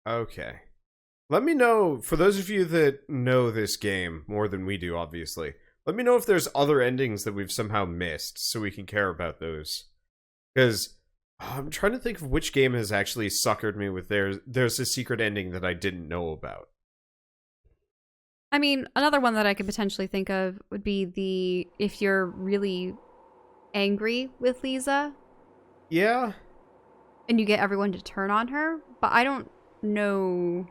Okay. Let me know, for those of you that know this game more than we do, obviously, let me know if there's other endings that we've somehow missed, so we can care about those. Because I'm trying to think of which game has actually suckered me with there's a secret ending that I didn't know about. I mean, another one that I could potentially think of would be if you're really angry with Lisa. Yeah? And you get everyone to turn on her, but I don't know.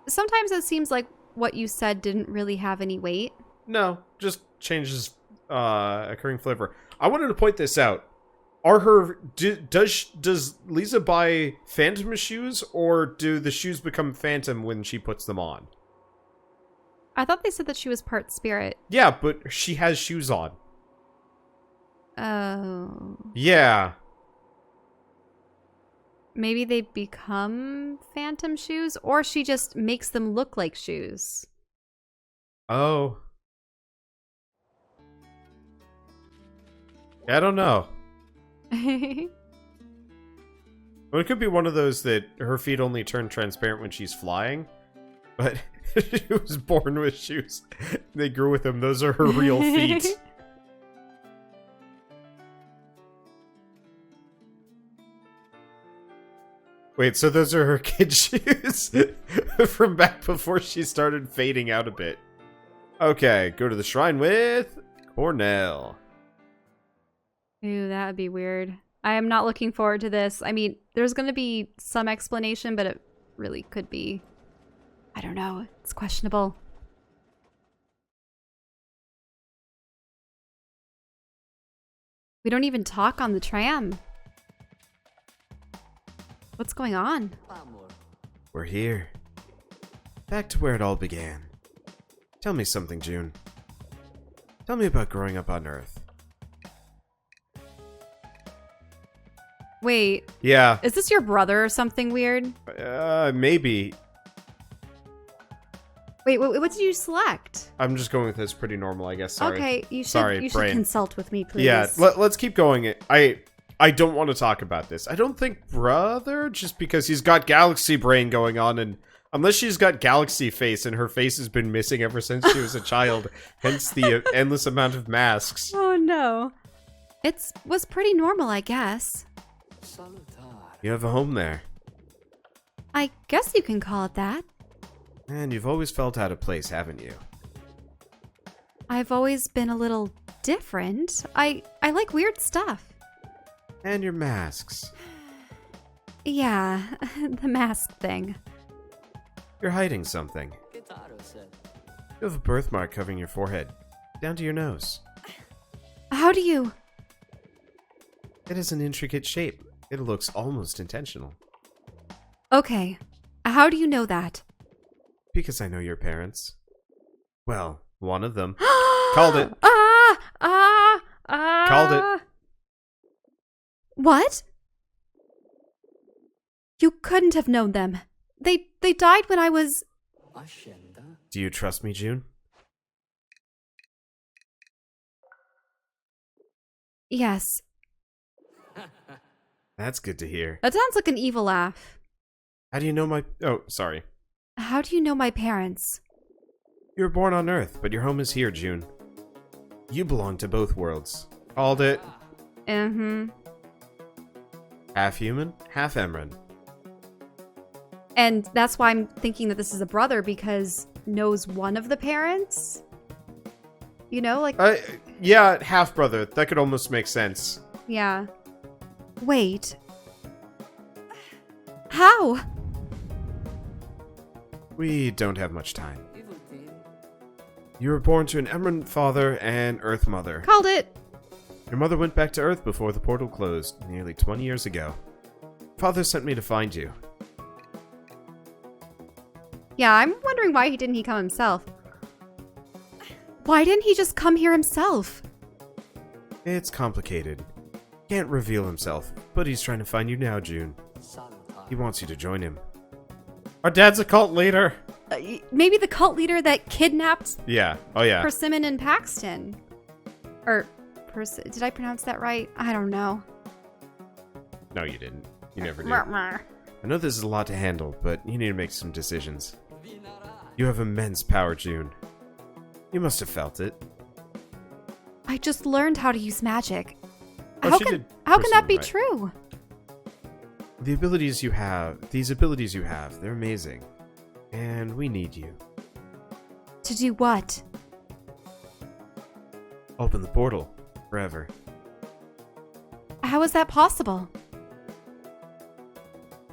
Sometimes it seems like what you said didn't really have any weight. No, just changes occurring flavor. I wanted to point this out. Are her does Lisa buy phantom shoes, or do the shoes become phantom when she puts them on? I thought they said that she was part spirit. Yeah, but she has shoes on. Oh. Yeah. Maybe they become phantom shoes, or she just makes them look like shoes. Oh. I don't know. Well, it could be one of those that her feet only turn transparent when she's flying, but she was born with shoes. They grew with them. Those are her real feet. Wait, so those are her kid shoes from back before she started fading out a bit. Okay, go to the shrine with Cornell. Ooh, that would be weird. I am not looking forward to this. I mean, there's going to be some explanation, but it really could be, I don't know, it's questionable. We don't even talk on the tram. What's going on? We're here. Back to where it all began. Tell me something, June. Tell me about growing up on Earth. Wait. Yeah. Is this your brother or something weird? Maybe. Wait, what did you select? I'm just going with this pretty normal, I guess. Sorry. Okay, you should consult with me, please. Yeah, let's keep going. I don't want to talk about this. I don't think brother, just because he's got galaxy brain going on, and unless she's got galaxy face, and her face has been missing ever since she was a child, hence the endless amount of masks. Oh no. It was pretty normal, I guess. You have a home there. I guess you can call it that. And you've always felt out of place, haven't you? I've always been a little different. I like weird stuff. And your masks. Yeah, the mask thing. You're hiding something. You have a birthmark covering your forehead, down to your nose. How do you... It has an intricate shape. It looks almost intentional. Okay, how do you know that? Because I know your parents. Well, one of them. Called it. Called it. What? You couldn't have known them. They died when I was... Do you trust me, June? Yes. That's good to hear. That sounds like an evil laugh. How do you know my... Oh, sorry. How do you know my parents? You were born on Earth, but your home is here, June. You belong to both worlds. Called it. Mm-hmm. Half human, half Emrys. And that's why I'm thinking that this is a brother, because knows one of the parents? You know, like... Yeah, half brother. That could almost make sense. Yeah. Wait. How? We don't have much time. You were born to an Emrys father and Earth mother. Called it. Your mother went back to Earth before the portal closed, nearly 20 years ago. Father sent me to find you. Yeah, I'm wondering why didn't he come himself? Why didn't he just come here himself? It's complicated. Can't reveal himself, but he's trying to find you now, June. He wants you to join him. Our dad's a cult leader. Maybe the cult leader that kidnapped... Yeah. Oh, yeah. Persimmon and Paxton. Or... Did I pronounce that right? I don't know. No, you didn't. You never did. I know this is a lot to handle, but you need to make some decisions. You have immense power, June. You must have felt it. I just learned how to use magic. Oh, How can that be true? The abilities you have, these abilities you have, they're amazing. And we need you. To do what? Open the portal. Forever. How is that possible?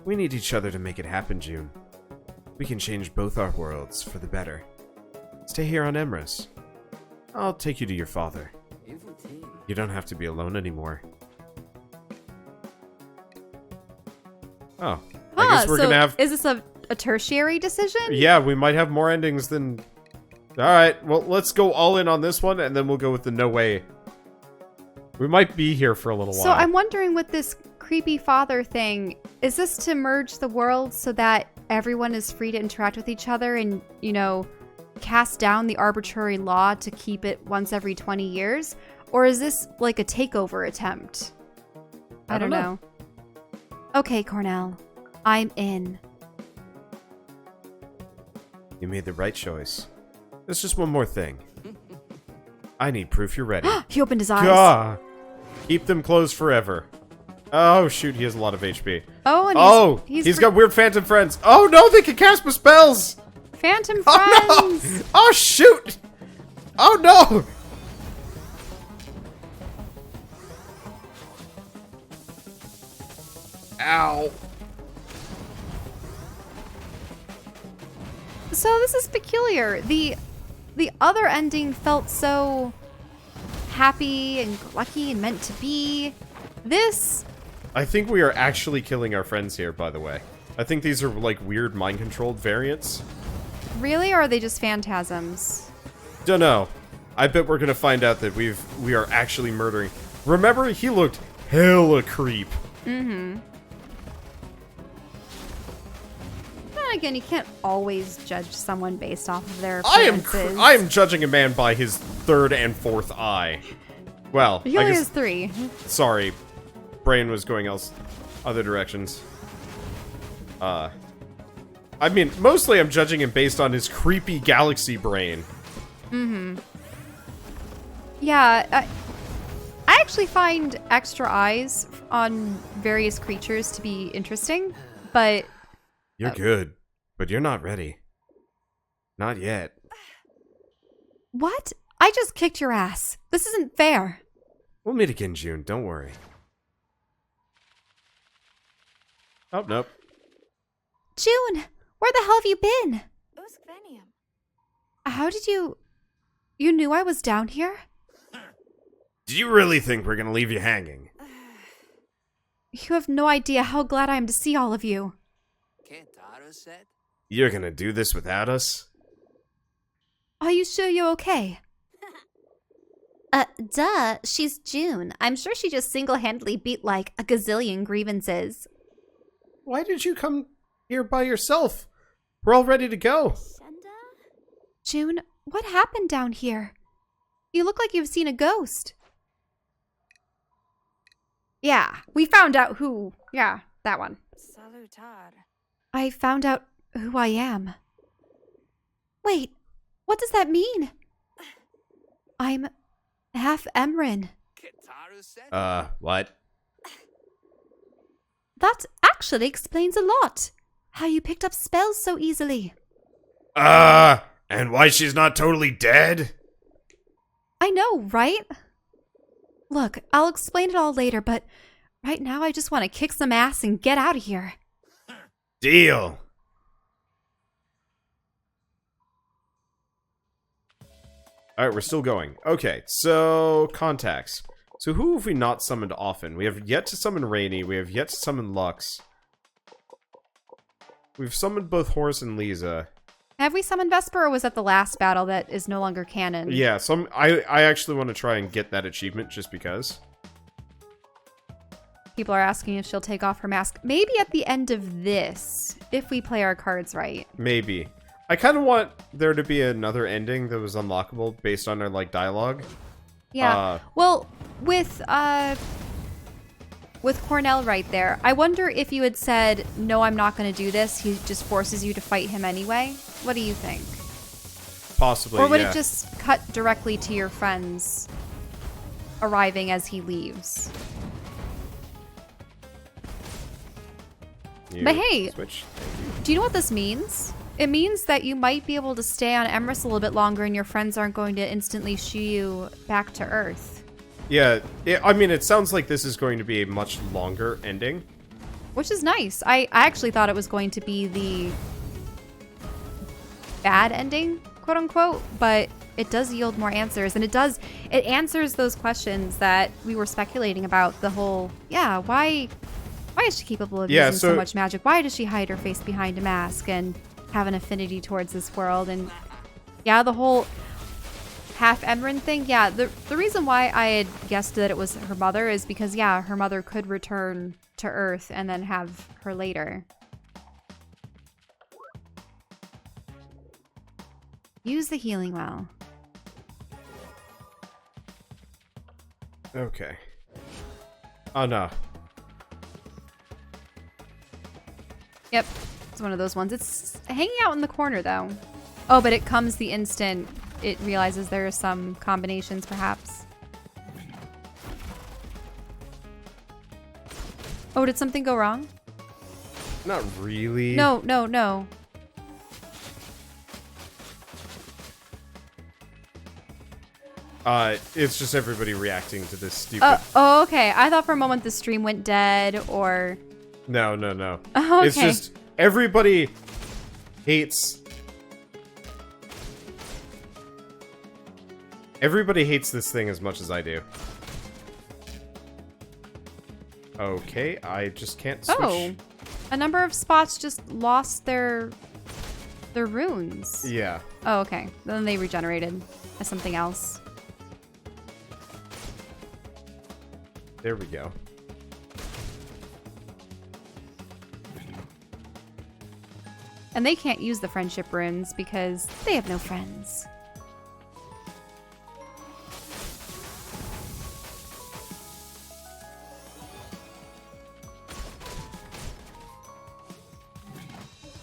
We need each other to make it happen, June. We can change both our worlds for the better. Stay here on Emrys. I'll take you to your father. You don't have to be alone anymore. Oh. I guess we're gonna have... Is this a tertiary decision? Yeah, we might have more endings than... Alright, well, let's go all in on this one, and then we'll go with the no way. We might be here for a little while. So I'm wondering with this creepy father thing, is this to merge the worlds so that everyone is free to interact with each other and, you know, cast down the arbitrary law to keep it once every 20 years? Or is this like a takeover attempt? I don't know. Okay, Cornell. I'm in. You made the right choice. There's just one more thing. I need proof you're ready. He opened his eyes. Gah! Keep them closed forever. Oh, shoot, he has a lot of HP. Oh, and he's got weird phantom friends. Oh, no, they can cast spells! Phantom friends! Oh, no! Oh, shoot! Oh, no! Ow. So this is peculiar. The other ending felt so happy and lucky and meant to be. This... I think we are actually killing our friends here, by the way. I think these are like weird mind-controlled variants. Really, or are they just phantasms? Dunno. I bet we're gonna find out that we are actually murdering. Remember, he looked hella creep. Mm-hmm. Then again, you can't always judge someone based off of their appearances. I am judging a man by his third and fourth eye. Well, he only has 3. Sorry, brain was going other directions. I mean, mostly I'm judging him based on his creepy galaxy brain. Mm-hmm. Yeah, I actually find extra eyes on various creatures to be interesting, but... You're good, but you're not ready. Not yet. What? I just kicked your ass. This isn't fair. We'll meet again, June. Don't worry. Oh, nope. June, where the hell have you been? How did you... You knew I was down here? Did you really think we're gonna leave you hanging? You have no idea how glad I am to see all of you. You're gonna do this without us? Are you sure you're okay? Duh. She's June. I'm sure she just single-handedly beat like a gazillion grievances. Why did you come here by yourself? We're all ready to go. June, what happened down here? You look like you've seen a ghost. Yeah, we found out who... Yeah, that one. I found out who I am. Wait, what does that mean? I'm half Emrys. What? That actually explains a lot. How you picked up spells so easily. And why she's not totally dead? I know, right? Look, I'll explain it all later, but right now I just want to kick some ass and get out of here. Deal. Alright, we're still going. Okay, so contacts. So who have we not summoned often? We have yet to summon Rainy, we have yet to summon Lux. We've summoned both Horus and Lisa. Have we summoned Vesper, or was that the last battle that is no longer canon? Yeah, I actually want to try and get that achievement just because. People are asking if she'll take off her mask. Maybe at the end of this, if we play our cards right. Maybe. I kind of want there to be another ending that was unlockable based on our, like, dialogue. Yeah. Well, with, with Cornell right there, I wonder if you had said, no, I'm not going to do this, he just forces you to fight him anyway. What do you think? Possibly, Or would yeah. it just cut directly to your friends arriving as he leaves? But hey, Switch. do you know what this means? It means that you might be able to stay on Emrys a little bit longer and your friends aren't going to instantly shoo you back to Earth. Yeah, I mean, it sounds like this is going to be a much longer ending. Which is nice. I actually thought it was going to be the bad ending, quote unquote, but it does yield more answers, and it answers those questions that we were speculating about. The whole, yeah, why is she capable of using so much magic? Why does she hide her face behind a mask and have an affinity towards this world? And yeah, the whole half Emrys thing. Yeah, the reason why I had guessed that it was her mother is because, yeah, her mother could return to Earth and then have her later. Use the healing well. Okay. Oh, no. Yep, it's one of those ones. It's hanging out in the corner, though. Oh, but it comes the instant it realizes there are some combinations, perhaps. Oh, did something go wrong? Not really. No. It's just everybody reacting to this stupid... Oh, okay. I thought for a moment the stream went dead, or... No. Oh, okay. It's just everybody hates... Everybody hates this thing as much as I do. Okay, I just can't switch. Oh, a number of spots just lost their runes. Yeah. Oh, okay. Then they regenerated as something else. There we go. And they can't use the friendship runes because they have no friends.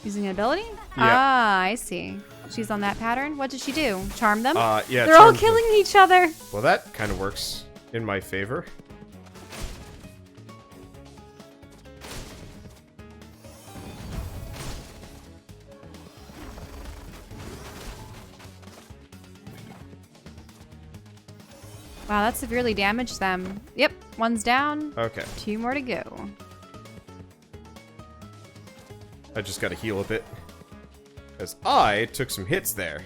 Using an ability? Yeah. Ah, I see. She's on that pattern. What did she do? Charm them? Yeah. They're all killing each other. Well, that kind of works in my favor. Wow, that severely damaged them. Yep, one's down. Okay. 2 more to go. I just gotta heal a bit. Because I took some hits there.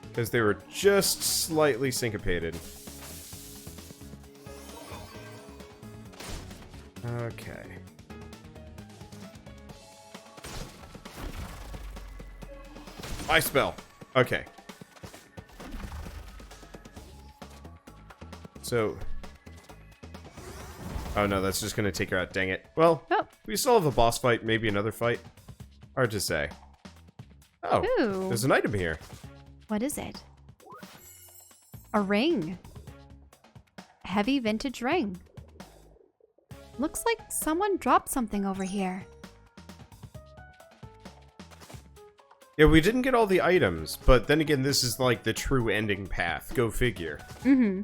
Because they were just slightly syncopated. Okay. My spell. Okay. So... Oh no, that's just gonna take her out, dang it. Well, we still have a boss fight, maybe another fight. Hard to say. Oh, Ooh. There's an item here. What is it? A ring. A heavy vintage ring. Looks like someone dropped something over here. Yeah, we didn't get all the items, but then again, this is like the true ending path. Go figure. Mm-hmm.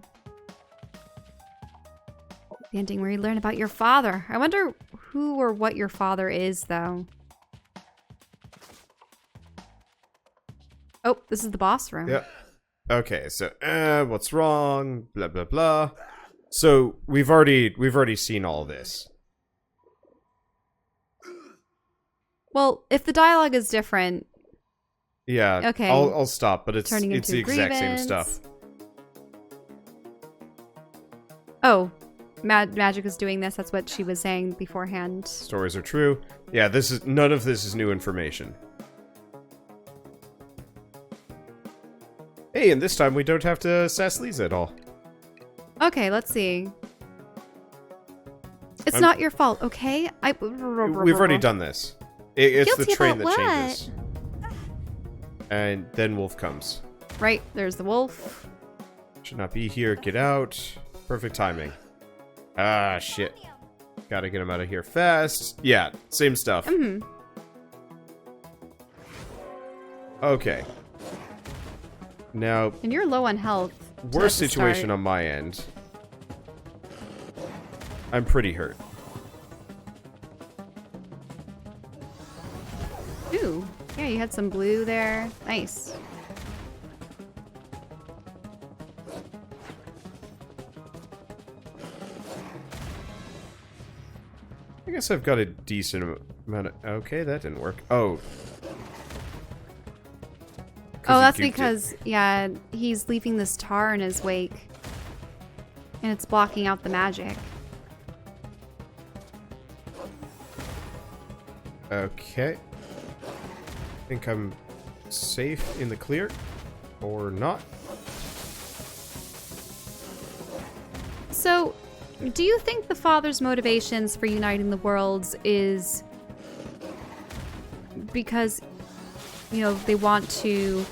The ending where you learn about your father. I wonder who or what your father is, though. Oh, this is the boss room. Yep. Okay, so what's wrong? Blah blah blah. So we've already seen all this. Well, if the dialogue is different. Yeah. Okay. I'll stop, but it's Turning the into exact same grievance. stuff. Oh, Magic is doing this. That's what she was saying beforehand. Stories are true. Yeah, none of this is new information. Hey, and this time we don't have to sass Lisa at all. Okay, let's see. It's not your fault, okay? We've already done this. It's the Guilty train about that changes. And then Wolf comes. Right, there's the wolf. Should not be here. Get out. Perfect timing. Ah, shit. Gotta get him out of here fast. Yeah, same stuff. Mm-hmm. Okay. Now, And you're low on health. worst situation on my end. I'm pretty hurt. Ooh. Yeah, you had some blue there. Nice. I guess I've got a decent amount of... Okay, that didn't work. Oh. Oh, that's because, yeah, he's leaving this tar in his wake. And it's blocking out the magic. Okay. I think I'm safe in the clear. Or not. So, do you think the father's motivations for uniting the worlds is because, you know, they want to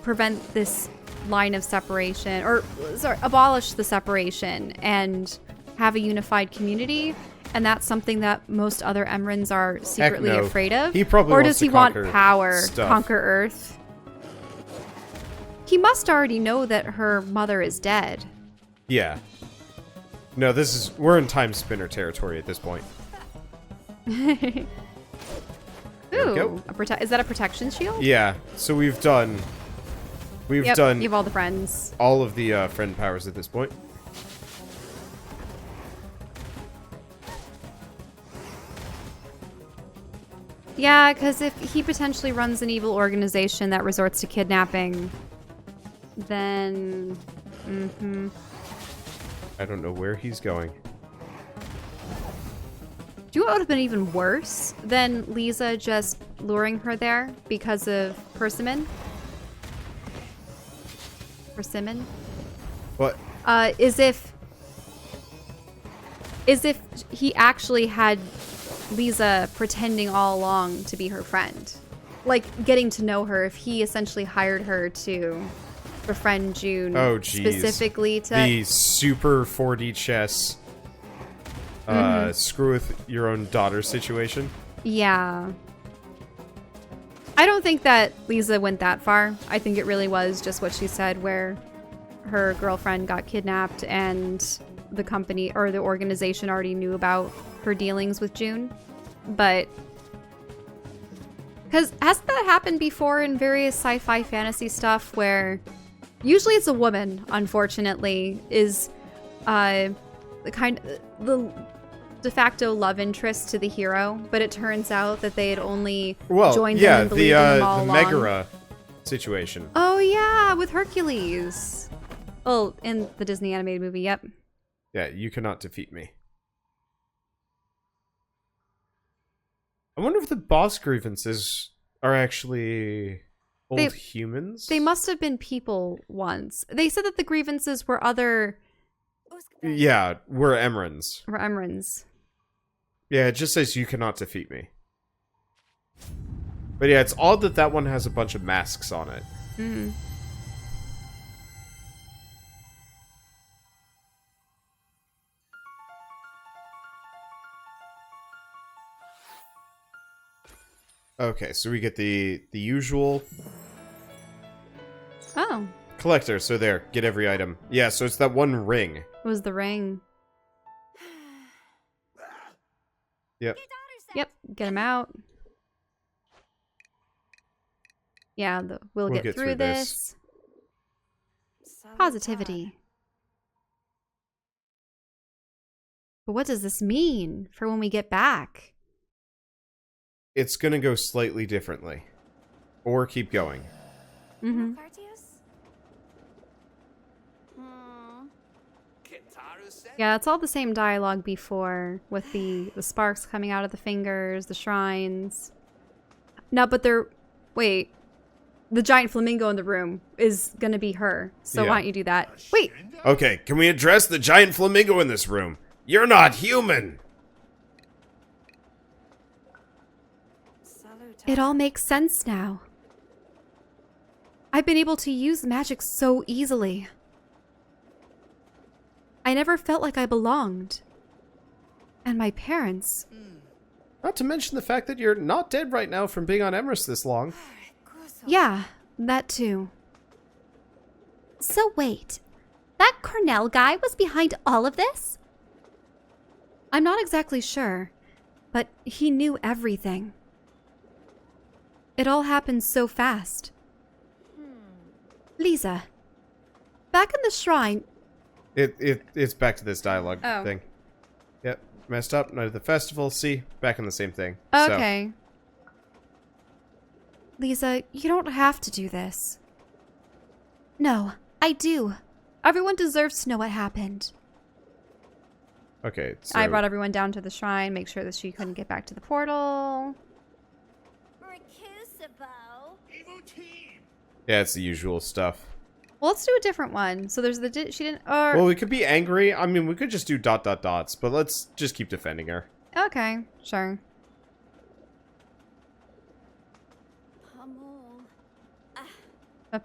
prevent this line of separation, or sorry, abolish the separation and have a unified community? And that's something that most other Emrys are secretly afraid of? He probably or wants does to he want conquer power, stuff. conquer Earth? He must already know that her mother is dead. Yeah. No, this is... We're in time spinner territory at this point. Ooh, go. is that a protection shield? Yeah, so we've done... We've Yep, done you have all the friends. all of the friend powers at this point. Yeah, because if he potentially runs an evil organization that resorts to kidnapping, then... Mm-hmm. I don't know where he's going. Do you know what would have been even worse than Lisa just luring her there because of Persimmon? Persimmon? What? Is if he actually had Lisa pretending all along to be her friend. Like, getting to know her, if he essentially hired her to befriend June. Oh, geez. Specifically to... The super 4D chess, screw with your own daughter situation. Yeah. I don't think that Lisa went that far. I think it really was just what she said, where her girlfriend got kidnapped and the company or the organization already knew about her dealings with June. But because hasn't that happened before in various sci-fi fantasy stuff where usually it's a woman, unfortunately, is the de facto love interest to the hero, but it turns out that they had only joined them and believed in them all the along. Megara situation. Oh yeah, with Hercules. Oh, in the Disney animated movie, yep. Yeah, you cannot defeat me. I wonder if the boss grievances are actually old humans? They must have been people once. They said that the grievances were other... Yeah, we're Emrys. Or Emrys. Yeah, it just says you cannot defeat me. But yeah, it's odd that that one has a bunch of masks on it. Mm. Okay, so we get the usual Oh. collector. So there, get every item. Yeah, so it's that one ring. It was the ring. Yep. Yep, get him out. Yeah, we'll get through this. Positivity. But what does this mean for when we get back? It's gonna go slightly differently. Or keep going. Mm-hmm. Yeah, it's all the same dialogue before, with the sparks coming out of the fingers, the shrines. No, but wait. The giant flamingo in the room is gonna be her. So Yeah. why don't you do that? Wait! Okay, can we address the giant flamingo in this room? You're not human! It all makes sense now. I've been able to use magic so easily. I never felt like I belonged. And my parents. Not to mention the fact that you're not dead right now from being on Emrys this long. Yeah, that too. So wait, that Cornell guy was behind all of this? I'm not exactly sure, but he knew everything. It all happened so fast. Lisa, back in the shrine. It's back to this dialogue Oh. thing. Yep, messed up. Night of the festival. See, back in the same thing. Okay. Lisa, you don't have to do this. No, I do. Everyone deserves to know what happened. So, okay, so I brought everyone down to the shrine, make sure that she couldn't get back to the portal. yeah, it's the usual stuff. Well, let's do a different one. So there's the she didn't. Or Well, we could be angry. I mean, we could just do ... dots, but let's just keep defending her. okay, sure.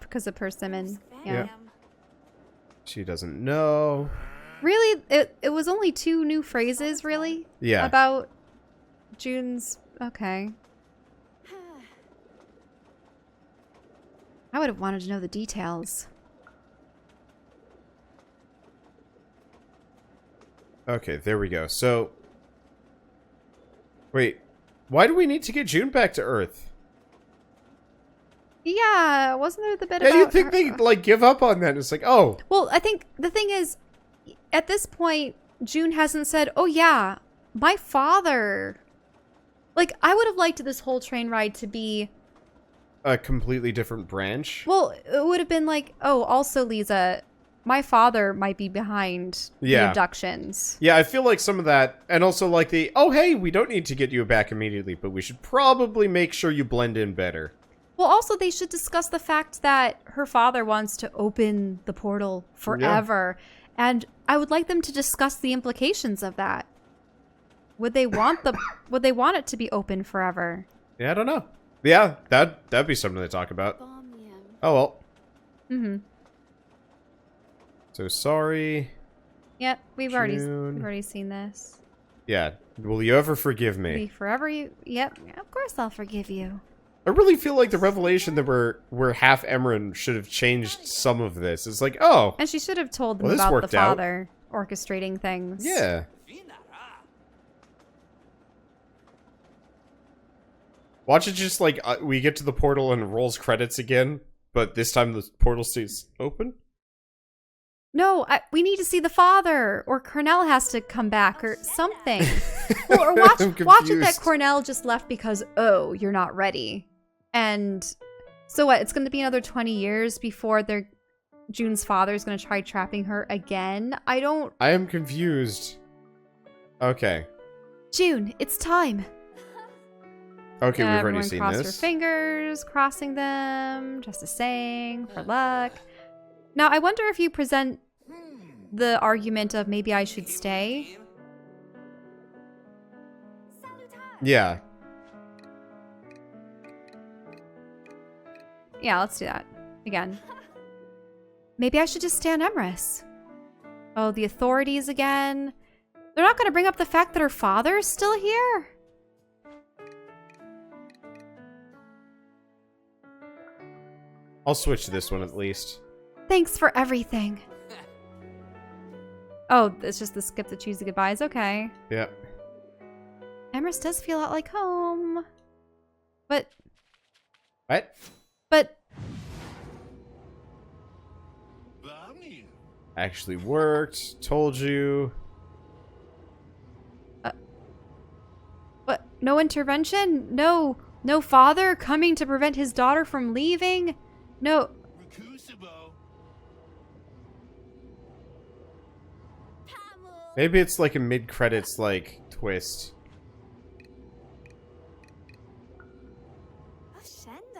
Because of persimmon. Yeah. She doesn't know. Really, it was only 2 new phrases, really. Yeah. About June's. Okay. I would have wanted to know the details. Okay, there we go. So, wait, why do we need to get June back to Earth? Yeah, wasn't there the bit Yeah, about you'd think her- they'd, like, give up on that. It's like, oh. Well, I think the thing is, at this point, June hasn't said, oh yeah, my father. Like, I would have liked this whole train ride to be, A completely different branch? well, it would have been like, oh, also, Lisa, my father might be behind the Yeah. abductions. Yeah, I feel like some of that, and also like the, oh hey, we don't need to get you back immediately, but we should probably make sure you blend in better. Well, also, they should discuss the fact that her father wants to open the portal forever. And I would like them to discuss the implications of that. Would they want it to be open forever? Yeah, I don't know. Yeah, that'd be something to talk about. Oh well. Mm-hmm. So sorry. Yep, we've June. already seen this. Yeah. Will you ever forgive me? Be forever you. Yep, of course I'll forgive you. I really feel like the revelation that we're half Emrys should have changed some of this. It's like, oh, And she should have told them Well, this about the worked out. father orchestrating things. yeah. Watch it just like we get to the portal and it rolls credits again, but this time the portal stays open. No, we need to see the father, or Cornell has to come back, or something. Well, or watch I'm it that confused. Cornell just left because, oh, you're not ready. And so what? It's going to be another 20 years before June's father is going to try trapping her again. I am confused. Okay. June, it's time. Okay, we've already everyone seen cross this. her fingers, crossing them, just a saying for luck. Now, I wonder if you present the argument of maybe I should stay. Yeah. Yeah, let's do that again. Maybe I should just stay on Emrys. Oh, the authorities again. They're not going to bring up the fact that her father is still here. I'll switch to this one at least. Thanks for everything. Oh, it's just the skip to choose the goodbyes. Okay. Yeah. Emrys does feel a lot like home. But What? Actually worked. Told you. what? No intervention? No father coming to prevent his daughter from leaving? No. Maybe it's like a mid-credits like twist.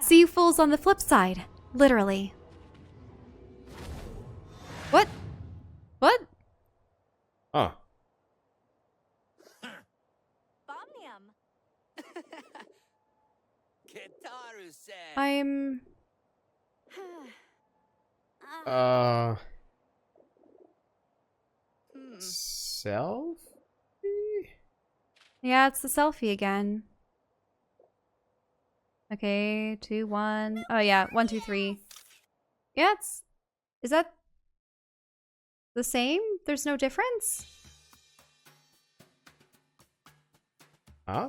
See you fools on the flip side. Literally. What? What? Huh. I'm... Selfie? Yeah, it's the selfie again. Okay, 2, 1. Oh yeah, 1, 2, 3. Yeah, is that the same? There's no difference? Huh?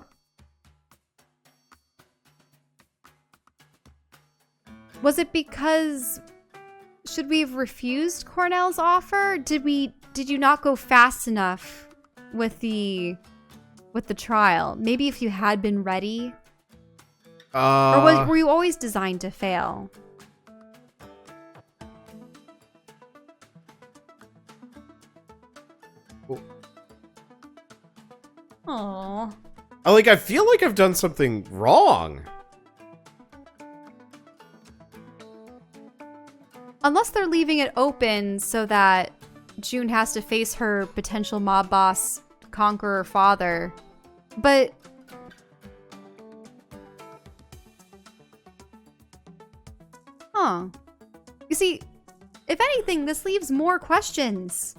Was it because should we have refused Cornell's offer? Did you not go fast enough with the trial? Maybe if you had been ready? Or were you always designed to fail? Aww. I feel like I've done something wrong. Unless they're leaving it open so that June has to face her potential mob boss, conqueror father. But you see, if anything, this leaves more questions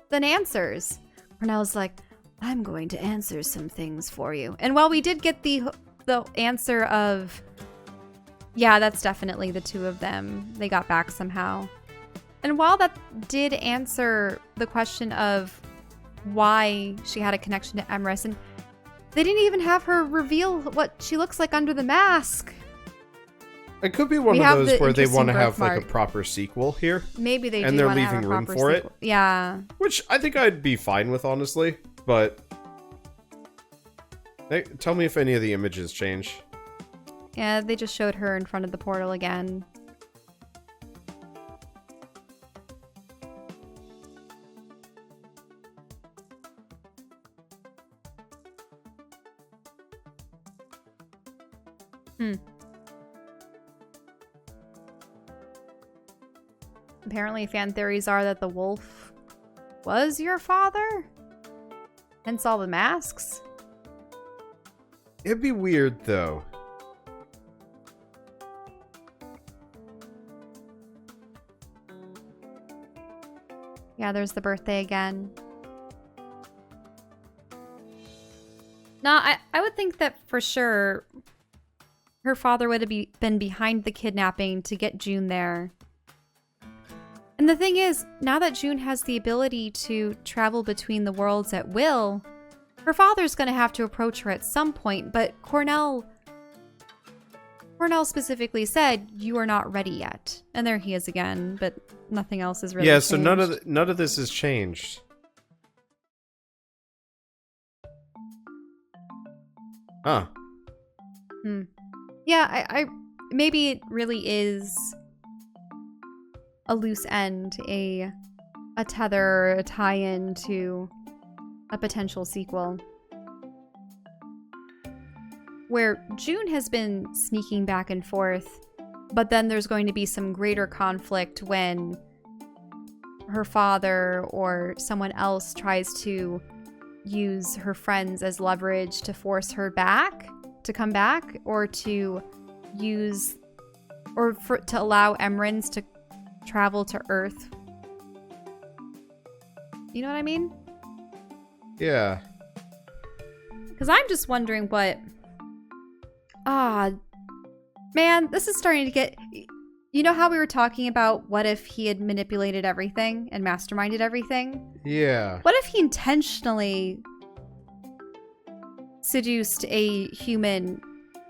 than answers. Cornell's like, I'm going to answer some things for you. And while we did get the answer of, yeah, that's definitely the two of them, they got back somehow. And while that did answer the question of why she had a connection to Emrys, and they didn't even have her reveal what she looks like under the mask. It could be one of those where they want to have like a proper sequel here. Maybe they do. And they're leaving room for it. Yeah. Which I think I'd be fine with, honestly. But tell me if any of the images change. Yeah, they just showed her in front of the portal again. Apparently fan theories are that the wolf was your father? Hence all the masks? It'd be weird, though. Yeah, there's the birthday again. No, I would think that for sure her father would have been behind the kidnapping to get June there. And the thing is, now that June has the ability to travel between the worlds at will, her father's going to have to approach her at some point, but Cornell specifically said, you are not ready yet. And there he is again, but nothing else is really changed. So none of this has changed. Huh. Yeah, I maybe it really is a loose end, a tether, a tie-in to a potential sequel. Where June has been sneaking back and forth, but then there's going to be some greater conflict when her father or someone else tries to use her friends as leverage to force her to come back, or to allow Emrys to travel to Earth. You know what I mean? Yeah. Because I'm just wondering what... man, this is starting to get... You know how we were talking about what if he had manipulated everything and masterminded everything? Yeah. What if he intentionally seduced a human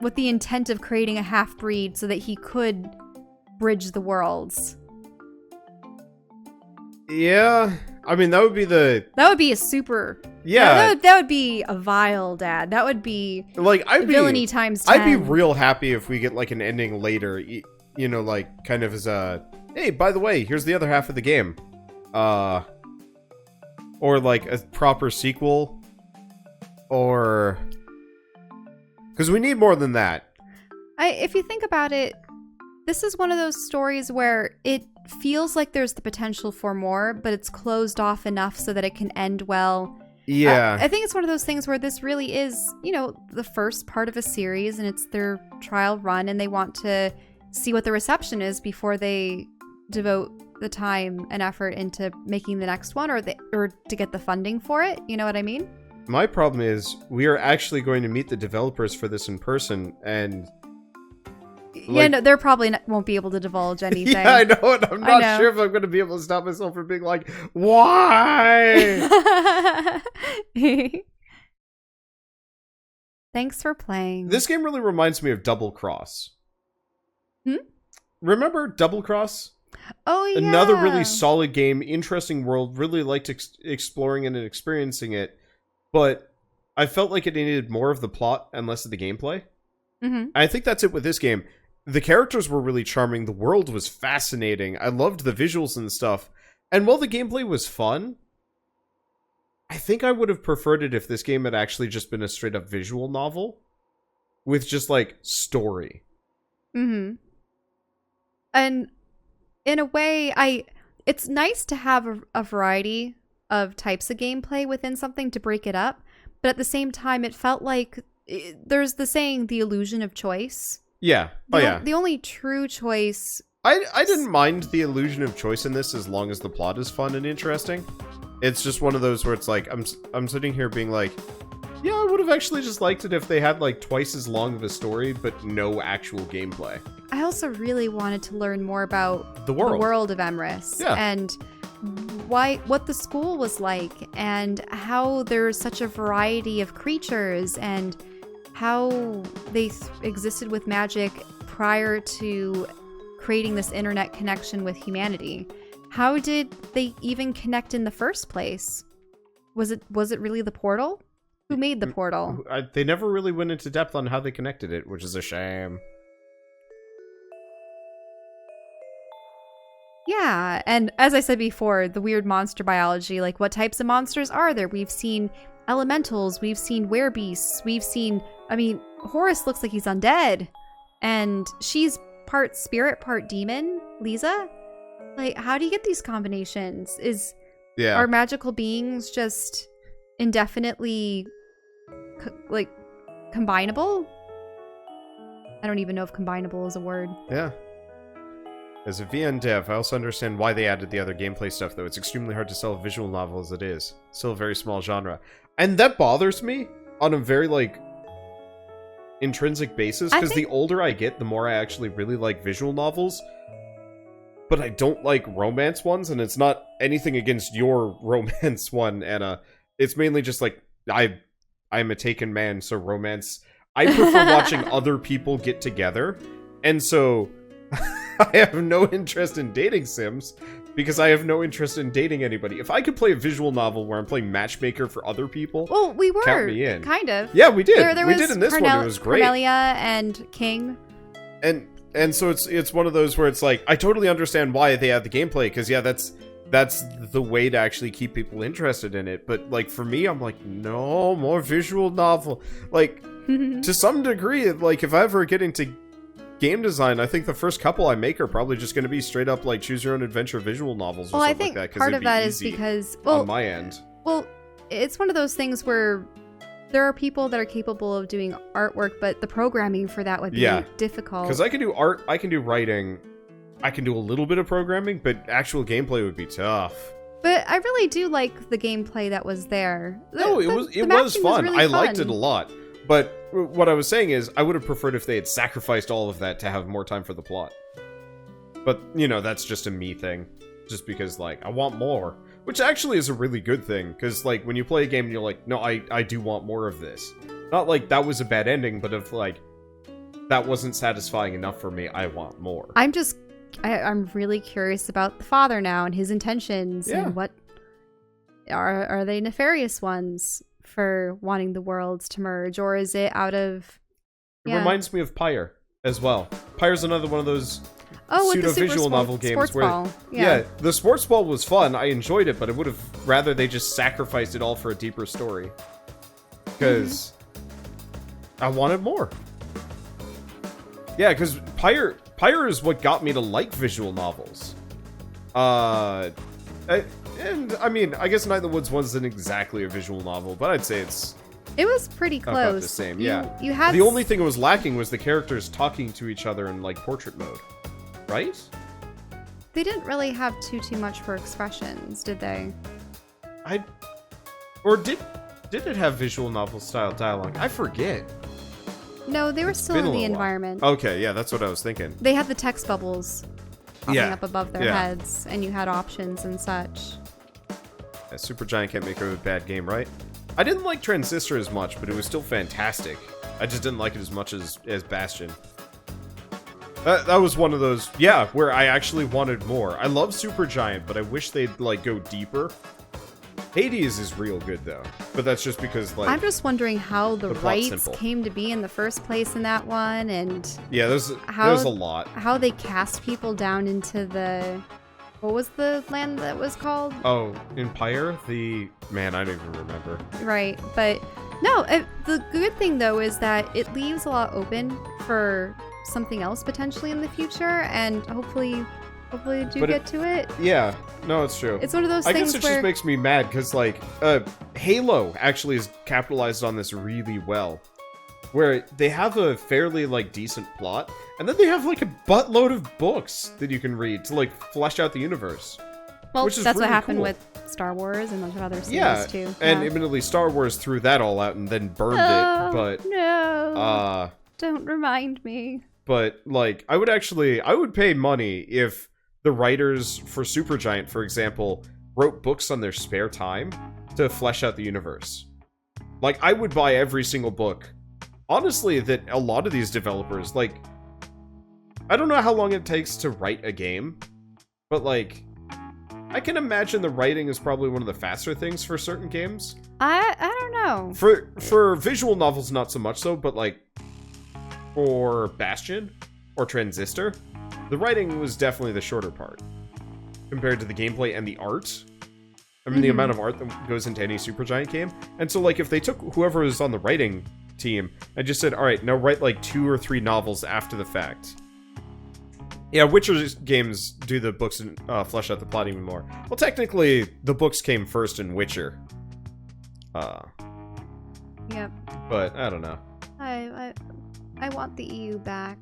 with the intent of creating a half-breed so that he could bridge the worlds? Yeah. I mean, that would be the... That would be a super... Yeah. That would be a vile dad. That would be villainy times 10. I'd be real happy if we get like an ending later, you know, like kind of as a, hey, by the way, here's the other half of the game. Or like a proper sequel. Or... Because we need more than that. If you think about it, this is one of those stories where it feels like there's the potential for more, but it's closed off enough so that it can end well. Yeah. I think it's one of those things where this really is, you know, the first part of a series, and it's their trial run, and they want to see what the reception is before they devote the time and effort into making the next one, or to get the funding for it. You know what I mean? My problem is we are actually going to meet the developers for this in person, and Yeah, no, they're probably won't be able to divulge anything. yeah, I know, and I'm not sure if I'm going to be able to stop myself from being like, why? Thanks for playing. This game really reminds me of Double Cross. Hmm? Remember Double Cross? Oh, yeah. Another really solid game, interesting world, really liked exploring it and experiencing it, but I felt like it needed more of the plot and less of the gameplay. Mm-hmm. I think that's it with this game. The characters were really charming, the world was fascinating, I loved the visuals and stuff, and while the gameplay was fun, I think I would have preferred it if this game had actually just been a straight-up visual novel with just, like, story. Mm-hmm. And in a way, it's nice to have a variety of types of gameplay within something to break it up, but at the same time, it felt like there's the saying, the illusion of choice. Yeah. The only true choice... I didn't mind the illusion of choice in this as long as the plot is fun and interesting. It's just one of those where it's like, I'm sitting here being like, yeah, I would have actually just liked it if they had like twice as long of a story, but no actual gameplay. I also really wanted to learn more about The world of Emrys. Yeah. And what the school was like, and how there's such a variety of creatures, and how they existed with magic prior to creating this internet connection with humanity. How did they even connect in the first place? Was it really the portal? Who made the portal? They never really went into depth on how they connected it, which is a shame. Yeah, and as I said before, the weird monster biology, like what types of monsters are there? We've seen elementals, we've seen werebeasts, we've seen, I mean, Horus looks like he's undead, and she's part spirit, part demon, Lisa? Like, how do you get these combinations? Are magical beings just indefinitely, combinable? I don't even know if combinable is a word. Yeah. As a VN dev, I also understand why they added the other gameplay stuff, though. It's extremely hard to sell a visual novel as it is. Still a very small genre. And that bothers me on a very, intrinsic basis, because the older I get, the more I actually really like visual novels. But I don't like romance ones, and it's not anything against your romance one, Anna. It's mainly just, I'm a taken man, so romance... I prefer watching other people get together, and so... I have no interest in dating sims, because I have no interest in dating anybody. If I could play a visual novel where I'm playing matchmaker for other people, well, we were, count me in. Kind of. Yeah, we did. There we did in this one. It was great. Cornelia and King. And so it's one of those where it's like, I totally understand why they have the gameplay, because yeah, that's the way to actually keep people interested in it. But for me, I'm like, no, more visual novel. To some degree, if I ever get into game design, I think the first couple I make are probably just going to be straight up choose your own adventure visual novels or something like that. Part of that is because on my end. Well, it's one of those things where there are people that are capable of doing artwork, but the programming for that would be difficult. Because I can do art, I can do writing, I can do a little bit of programming, but actual gameplay would be tough. But I really do like the gameplay that was there. No, it was fun. Really I liked it a lot. But what I was saying is, I would have preferred if they had sacrificed all of that to have more time for the plot. But, that's just a me thing. Just because, I want more. Which actually is a really good thing, because, when you play a game and you're like, no, I do want more of this. Not that was a bad ending, but if, that wasn't satisfying enough for me, I want more. I'm really curious about the father now and his intentions, and what... Are they nefarious ones for wanting the worlds to merge, or is it out of... It reminds me of Pyre as well. Pyre's another one of those pseudo-visual novel games where... Yeah, the sports ball was fun, I enjoyed it, but I would have rather they just sacrificed it all for a deeper story. Because I wanted more. Yeah, because Pyre is what got me to like visual novels. And, I mean, I guess Night in the Woods wasn't exactly a visual novel, but I'd say it was pretty close. About the same, yeah. You had the only thing that was lacking was the characters talking to each other in, portrait mode. Right? They didn't really have too much for expressions, did they? Did it have visual novel style dialogue? I forget. No, they were still been in a the little while. environment. Okay, yeah, that's what I was thinking. They had the text bubbles popping Yeah, up above their yeah. heads, and you had options and such. Yeah, Supergiant can't make a bad game, right? I didn't like Transistor as much, but it was still fantastic. I just didn't like it as much as Bastion. That was one of those, yeah, where I actually wanted more. I love Supergiant, but I wish they'd, like, go deeper. Hades is real good, though. But that's just because, like... I'm just wondering how the plot's rights simple. came to be in the first place in that one, and Yeah, there's how- a lot. how they cast people down into the... What was the land that was called? Oh, Empire? Man, I don't even remember. Right, but... No, the good thing, though, is that it leaves a lot open for something else potentially in the future, and hopefully do get to it. Yeah, no, it's true. It's one of those I things guess it where... just makes me mad, because, like, Halo actually has capitalized on this really well. Where they have a fairly, like, decent plot, and then they have, like, a buttload of books that you can read to, like, flesh out the universe. Well, which is that's really what happened cool. with Star Wars and a bunch of other series, Yeah, too. and Yeah. admittedly, Star Wars threw that all out and then burned Oh, it, but, no. Don't remind me. but, like, I would pay money if the writers for Supergiant, for example, wrote books on their spare time to flesh out the universe. Like, I would buy every single book. Honestly, that a lot of these developers, like, I don't know how long it takes to write a game, but, like, I can imagine the writing is probably one of the faster things for certain games. I don't know. For visual novels, not so much so, but, like, for Bastion or Transistor, the writing was definitely the shorter part compared to the gameplay and the art. I mean, the amount of art that goes into any Supergiant game. And so, like, if they took whoever was on the writing team and just said, all right, now write, like, 2 or 3 novels after the fact. Yeah, Witcher games do the books and flesh out the plot even more. Well, technically, the books came first in Witcher. Yep. But, I don't know. I want the EU back.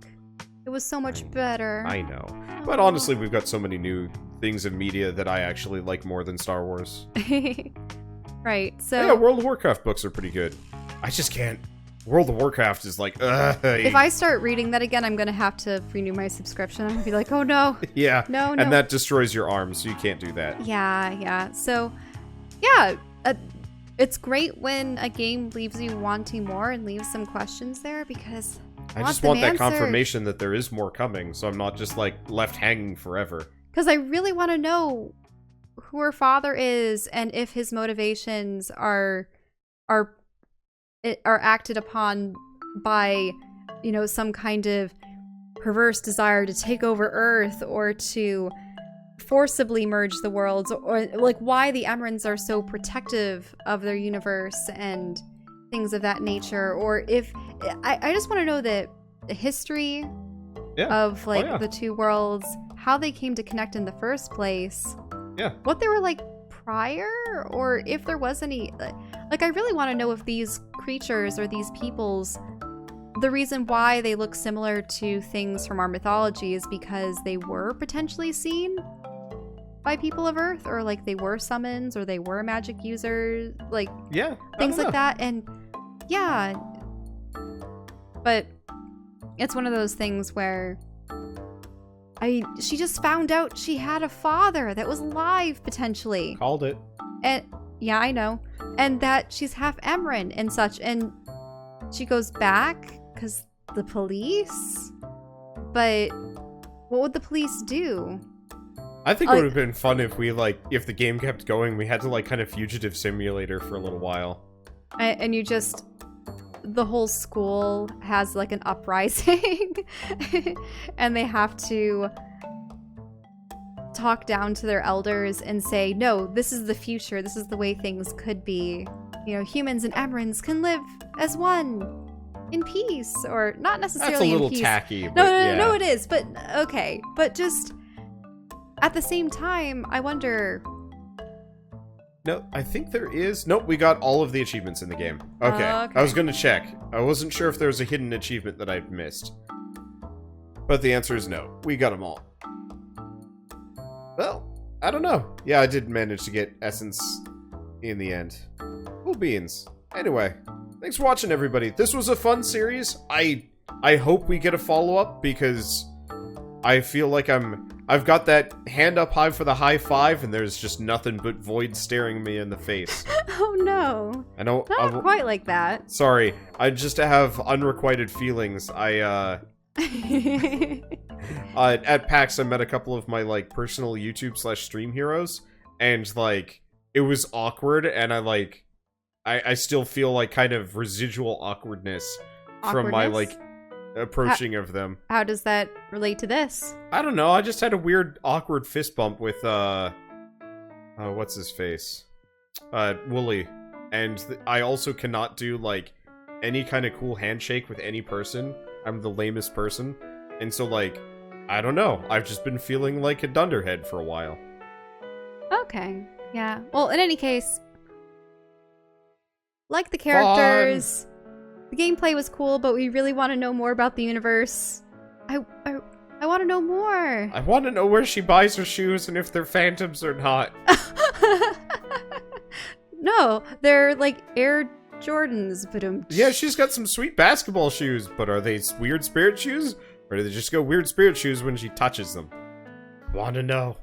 It was so much better. I know. But honestly, we've got so many new things in media that I actually like more than Star Wars. Right, so... Yeah, World of Warcraft books are pretty good. I just can't. World of Warcraft is like, if I start reading that again, I'm gonna have to renew my subscription. I'm gonna be like, oh no. Yeah. No. And that destroys your arms, so you can't do that. Yeah. So, yeah, it's great when a game leaves you wanting more and leaves some questions there, because I just want that confirmation that there is more coming, so I'm not just, like, left hanging forever. Because I really want to know who her father is and if his motivations are acted upon by, you know, some kind of perverse desire to take over Earth or to forcibly merge the worlds, or like why the Emrys are so protective of their universe and things of that nature, or if I just want to know the history of like the two worlds, how they came to connect in the first place, what they were like prior, or if there was any, like I really want to know if these creatures or these peoples, the reason why they look similar to things from our mythology is because they were potentially seen by people of Earth, or like they were summons, or they were magic users, like things like that. And but it's one of those things where she just found out she had a father that was alive potentially. Called it. And yeah, I know. And that she's half Emrys and such, and she goes back because the police. But what would the police do? I think it would have been fun if we, like, if the game kept going, we had to, like, kind of fugitive simulator for a little while. And you just, the whole school has, like, an uprising. And they have to talk down to their elders and say, no, this is the future. This is the way things could be. You know, humans and Emrys can live as one in peace. Or not necessarily in peace. That's a little tacky. No, it is. But, okay. But just... at the same time, I wonder... No, I think there is... Nope, we got all of the achievements in the game. Okay. I was going to check. I wasn't sure if there was a hidden achievement that I'd missed. But the answer is no. We got them all. Well, I don't know. Yeah, I did manage to get Essence in the end. Cool beans. Anyway, thanks for watching, everybody. This was a fun series. I hope we get a follow-up, because I feel like I've got that hand up high for the high five, and there's just nothing but void staring me in the face. Oh no. I know. Not quite like that. Sorry, I just have unrequited feelings. At PAX, I met a couple of my, like, personal YouTube/stream heroes, and, like, it was awkward, and I still feel, like, kind of residual awkwardness from my, like, approaching of them. How does that relate to this? I don't know, I just had a weird, awkward fist bump with, what's his face? Wooly. And I also cannot do, like, any kind of cool handshake with any person. I'm the lamest person. And so, like, I don't know. I've just been feeling like a dunderhead for a while. Okay. Yeah. Well, in any case, like the characters, the gameplay was cool, but we really want to know more about the universe. I want to know more. I want to know where she buys her shoes and if they're phantoms or not. No, they're like Air Jordans, but yeah, she's got some sweet basketball shoes, but are they weird spirit shoes? Or do they just go weird spirit shoes when she touches them? Want to know.